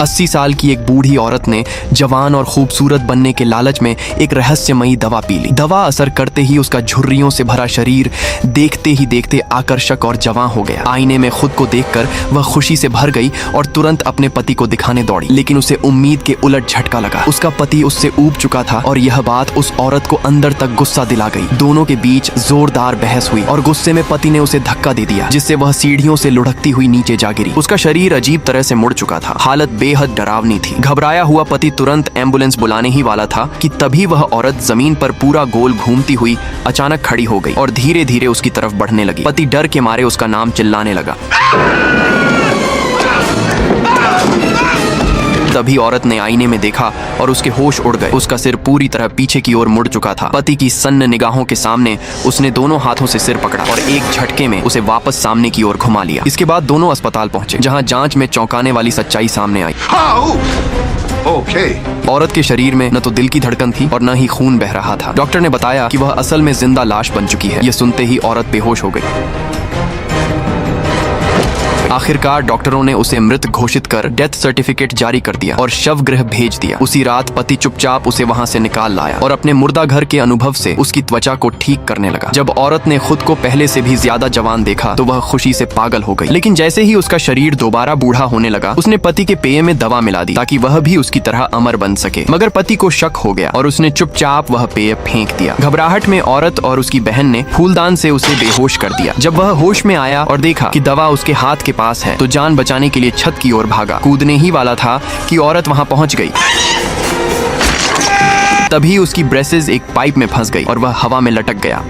80 साल की एक बूढ़ी औरत ने जवान और खूबसूरत बनने के लालच में एक रहस्यमयी दवा पी ली। दवा असर करते ही उसका झुर्रियों से भरा शरीर देखते ही देखते आकर्षक और जवां हो गया। आईने में खुद को देखकर वह खुशी से भर गई और तुरंत अपने पति को दिखाने दौड़ी, लेकिन उसे उम्मीद के उलट झटका लगा। उसका पति उससे ऊब चुका था और यह बात उस औरत को अंदर तक गुस्सा दिला गई। दोनों के बीच जोरदार बहस हुई और गुस्से में पति ने उसे धक्का दे दिया, जिससे वह सीढ़ियों से लुढ़कती हुई नीचे जा गिरी। उसका शरीर अजीब तरह से मुड़ चुका था। हालत बेहद डरावनी थी। घबराया हुआ पति तुरंत एम्बुलेंस बुलाने ही वाला था कि तभी वह औरत जमीन पर पूरा गोल घूमती हुई अचानक खड़ी हो गई और धीरे धीरे उसकी तरफ बढ़ने लगी। पति डर के मारे उसका नाम चिल्लाने लगा। तभी औरत ने आईने में देखा और उसके होश उड़ गए। उसका सिर पूरी तरह पीछे की ओर मुड़ चुका था। पति की सन्न निगाहों के सामने उसने दोनों हाथों से सिर पकड़ा और एक झटके में उसे वापस सामने की ओर घुमा लिया। इसके बाद दोनों अस्पताल पहुंचे, जहां जांच में चौंकाने वाली सच्चाई सामने आई। औरत के शरीर में न तो दिल की धड़कन थी और न ही खून बह रहा था। डॉक्टर ने बताया कि वह असल में जिंदा लाश बन चुकी है। यह सुनते ही औरत बेहोश हो गई। आखिरकार डॉक्टरों ने उसे मृत घोषित कर डेथ सर्टिफिकेट जारी कर दिया और शव गृह भेज दिया। उसी रात पति चुपचाप उसे वहां से निकाल लाया और अपने मुर्दा घर के अनुभव से उसकी त्वचा को ठीक करने लगा। जब औरत ने खुद को पहले से भी ज्यादा जवान देखा तो वह खुशी से पागल हो गई। लेकिन जैसे ही उसका शरीर दोबारा बूढ़ा होने लगा, उसने पति के पेय में दवा मिला दी ताकि वह भी उसकी तरह अमर बन सके। मगर पति को शक हो गया और उसने चुपचाप वह पेय फेंक दिया। घबराहट में औरत और उसकी बहन ने फूलदान से उसे बेहोश कर दिया। जब वह होश में आया और देखा कि दवा उसके हाथ के पास है, तो जान बचाने के लिए छत की ओर भागा। कूदने ही वाला था कि औरत वहां पहुंच गई। तभी उसकी ब्रेसेस एक पाइप में फंस गई और वह हवा में लटक गया।